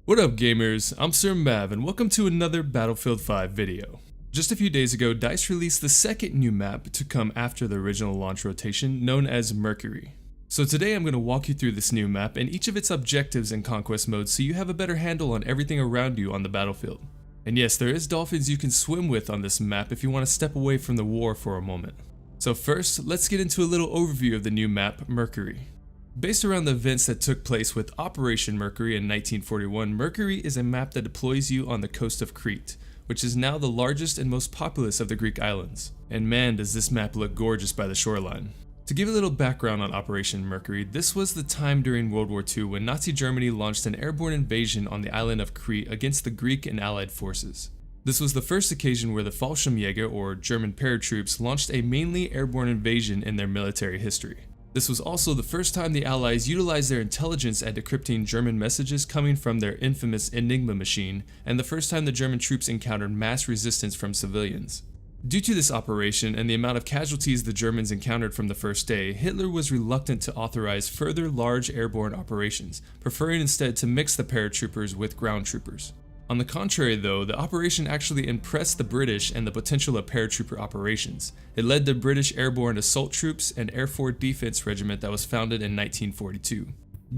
What up gamers, I'm Sir Mav and welcome to another Battlefield 5 video. Just a few days ago, DICE released the second new map to come after the original launch rotation, known as Mercury. So today I'm going to walk you through this new map and each of its objectives and conquest modes so you have a better handle on everything around you on the battlefield. And yes, there is dolphins you can swim with on this map if you want to step away from the war for a moment. So first, let's get into a little overview of the new map, Mercury. Based around the events that took place with Operation Mercury in 1941, Mercury is a map that deploys you on the coast of Crete, which is now the largest and most populous of the Greek islands. And man, does this map look gorgeous by the shoreline. To give a little background on Operation Mercury, this was the time during World War II when Nazi Germany launched an airborne invasion on the island of Crete against the Greek and Allied forces. This was the first occasion where the Fallschirmjäger, or German paratroops, launched a mainly airborne invasion in their military history. This was also the first time the Allies utilized their intelligence at decrypting German messages coming from their infamous Enigma machine, and the first time the German troops encountered mass resistance from civilians. Due to this operation and the amount of casualties the Germans encountered from the first day, Hitler was reluctant to authorize further large airborne operations, preferring instead to mix the paratroopers with ground troopers. On the contrary though, the operation actually impressed the British and the potential of paratrooper operations. It led the British Airborne Assault Troops and Air Force Defense Regiment that was founded in 1942.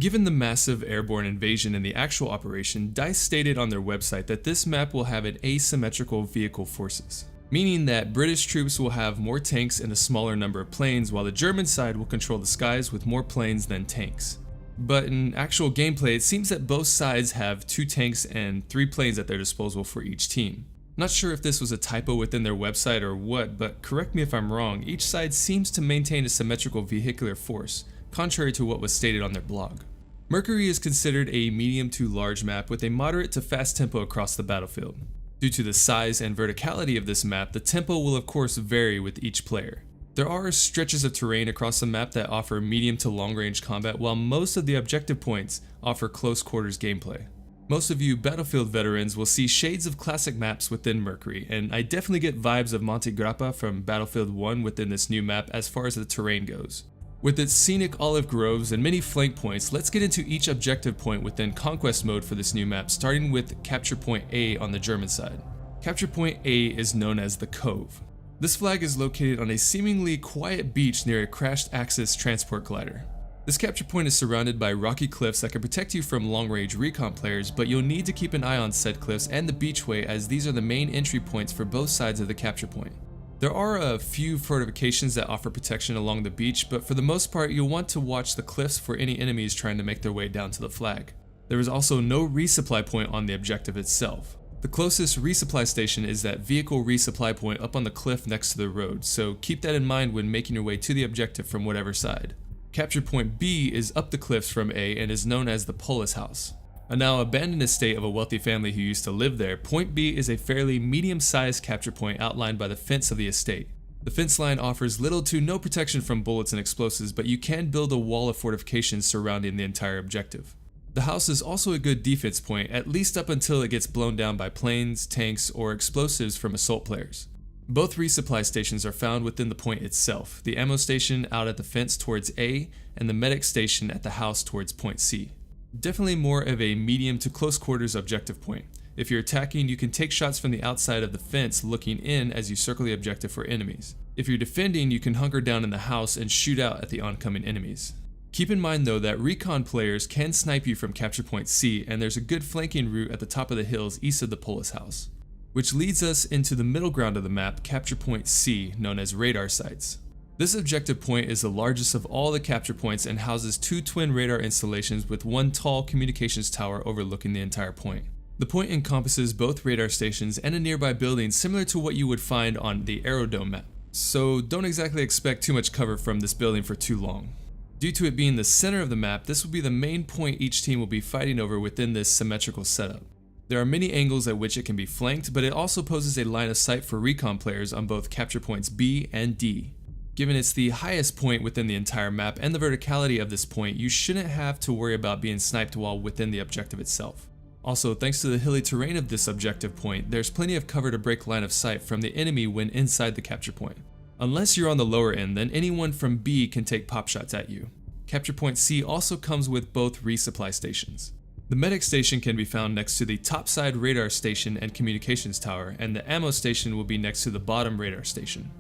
Given the massive airborne invasion in the actual operation, DICE stated on their website that this map will have an asymmetrical vehicle forces, meaning that British troops will have more tanks and a smaller number of planes, while the German side will control the skies with more planes than tanks. But in actual gameplay, it seems that both sides have 2 tanks and 3 planes at their disposal for each team. Not sure if this was a typo within their website or what, but correct me if I'm wrong, each side seems to maintain a symmetrical vehicular force, contrary to what was stated on their blog. Mercury is considered a medium to large map with a moderate to fast tempo across the battlefield. Due to the size and verticality of this map, the tempo will of course vary with each player. There are stretches of terrain across the map that offer medium to long range combat, while most of the objective points offer close quarters gameplay. Most of you Battlefield veterans will see shades of classic maps within Mercury, and I definitely get vibes of Monte Grappa from Battlefield 1 within this new map as far as the terrain goes. With its scenic olive groves and many flank points, let's get into each objective point within Conquest mode for this new map, starting with Capture Point A on the German side. Capture Point A is known as the Cove. This flag is located on a seemingly quiet beach near a crashed Axis transport glider. This capture point is surrounded by rocky cliffs that can protect you from long-range recon players, but you'll need to keep an eye on said cliffs and the beachway, as these are the main entry points for both sides of the capture point. There are a few fortifications that offer protection along the beach, but for the most part you'll want to watch the cliffs for any enemies trying to make their way down to the flag. There is also no resupply point on the objective itself. The closest resupply station is that vehicle resupply point up on the cliff next to the road, so keep that in mind when making your way to the objective from whatever side. Capture Point B is up the cliffs from A and is known as the Polis House. A now abandoned estate of a wealthy family who used to live there, Point B is a fairly medium-sized capture point outlined by the fence of the estate. The fence line offers little to no protection from bullets and explosives, but you can build a wall of fortifications surrounding the entire objective. The house is also a good defense point, at least up until it gets blown down by planes, tanks, or explosives from assault players. Both resupply stations are found within the point itself, the ammo station out at the fence towards A, and the medic station at the house towards Point C. Definitely more of a medium to close quarters objective point. If you're attacking, you can take shots from the outside of the fence looking in as you circle the objective for enemies. If you're defending, you can hunker down in the house and shoot out at the oncoming enemies. Keep in mind though that recon players can snipe you from Capture Point C, and there's a good flanking route at the top of the hills east of the Polis House. Which leads us into the middle ground of the map, Capture Point C, known as radar sites. This objective point is the largest of all the capture points and houses 2 twin radar installations with 1 tall communications tower overlooking the entire point. The point encompasses both radar stations and a nearby building similar to what you would find on the Aerodome map, so don't exactly expect too much cover from this building for too long. Due to it being the center of the map, this will be the main point each team will be fighting over within this symmetrical setup. There are many angles at which it can be flanked, but it also poses a line of sight for recon players on both capture points B and D. Given it's the highest point within the entire map and the verticality of this point, you shouldn't have to worry about being sniped while within the objective itself. Also, thanks to the hilly terrain of this objective point, there's plenty of cover to break line of sight from the enemy when inside the capture point. Unless you're on the lower end, then anyone from B can take pop shots at you. Capture Point C also comes with both resupply stations. The medic station can be found next to the topside radar station and communications tower, and the ammo station will be next to the bottom radar station.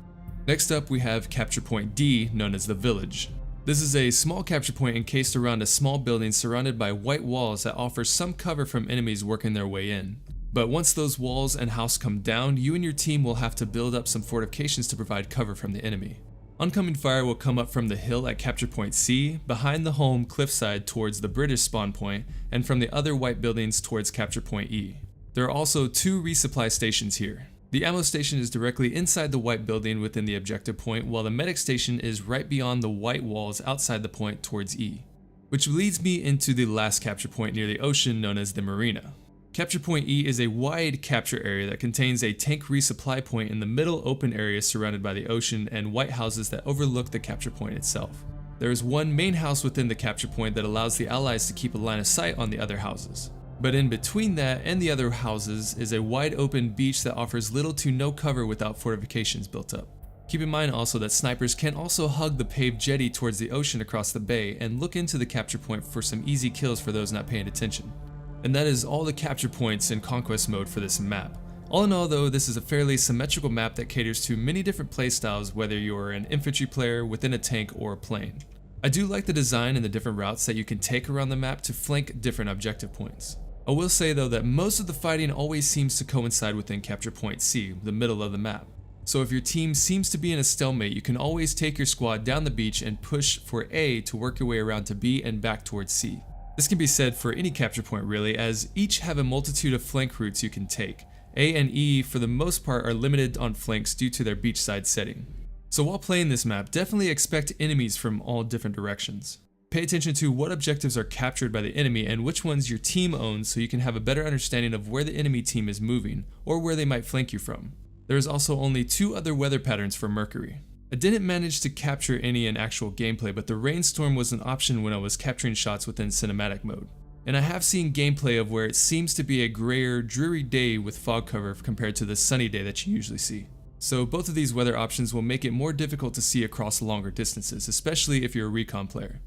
Next up we have Capture Point D, known as the Village. This is a small capture point encased around a small building surrounded by white walls that offer some cover from enemies working their way in. But once those walls and house come down, you and your team will have to build up some fortifications to provide cover from the enemy. Oncoming fire will come up from the hill at Capture Point C, behind the home cliffside towards the British spawn point, and from the other white buildings towards Capture Point E. There are also 2 resupply stations here. The ammo station is directly inside the white building within the objective point, while the medic station is right beyond the white walls outside the point towards E. Which leads me into the last capture point near the ocean, known as the Marina. Capture Point E is a wide capture area that contains a tank resupply point in the middle open area surrounded by the ocean and white houses that overlook the capture point itself. There is one main house within the capture point that allows the allies to keep a line of sight on the other houses. But in between that and the other houses is a wide open beach that offers little to no cover without fortifications built up. Keep in mind also that snipers can also hug the paved jetty towards the ocean across the bay and look into the capture point for some easy kills for those not paying attention. And that is all the capture points in Conquest mode for this map. All in all though, this is a fairly symmetrical map that caters to many different playstyles, whether you're an infantry player, within a tank, or a plane. I do like the design and the different routes that you can take around the map to flank different objective points. I will say though that most of the fighting always seems to coincide within Capture Point C, the middle of the map. So if your team seems to be in a stalemate, you can always take your squad down the beach and push for A to work your way around to B and back towards C. This can be said for any capture point really, as each have a multitude of flank routes you can take. A and E for the most part are limited on flanks due to their beachside setting. So while playing this map, definitely expect enemies from all different directions. Pay attention to what objectives are captured by the enemy and which ones your team owns so you can have a better understanding of where the enemy team is moving or where they might flank you from. There is also only 2 other weather patterns for Mercury. I didn't manage to capture any in actual gameplay, but the rainstorm was an option when I was capturing shots within cinematic mode. And I have seen gameplay of where it seems to be a grayer, dreary day with fog cover compared to the sunny day that you usually see. So both of these weather options will make it more difficult to see across longer distances, especially if you're a recon player.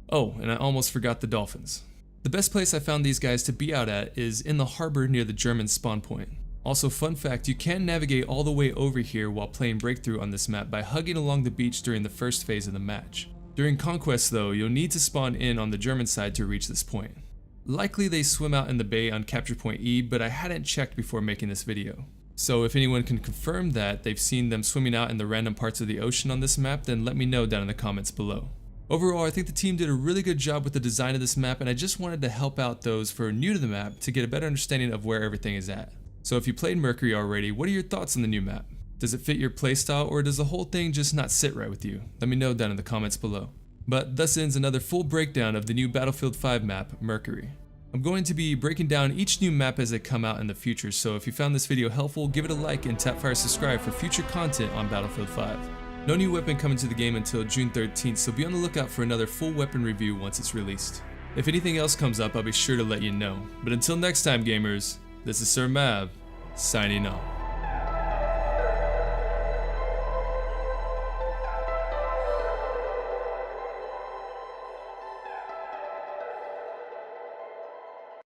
Oh, and I almost forgot the dolphins. The best place I found these guys to be out at is in the harbor near the German spawn point. Also, fun fact, you can navigate all the way over here while playing Breakthrough on this map by hugging along the beach during the first phase of the match. During Conquest though, you'll need to spawn in on the German side to reach this point. Likely they swim out in the bay on Capture Point E, but I hadn't checked before making this video. So if anyone can confirm that they've seen them swimming out in the random parts of the ocean on this map, then let me know down in the comments below. Overall, I think the team did a really good job with the design of this map, and I just wanted to help out those who are new to the map to get a better understanding of where everything is at. So if you played Mercury already, what are your thoughts on the new map? Does it fit your playstyle, or does the whole thing just not sit right with you? Let me know down in the comments below. But thus ends another full breakdown of the new Battlefield 5 map, Mercury. I'm going to be breaking down each new map as they come out in the future, so if you found this video helpful, give it a like and tap fire subscribe for future content on Battlefield 5. No new weapon coming to the game until June 13th, so be on the lookout for another full weapon review once it's released. If anything else comes up, I'll be sure to let you know. But until next time gamers, this is Sir Mav, signing off.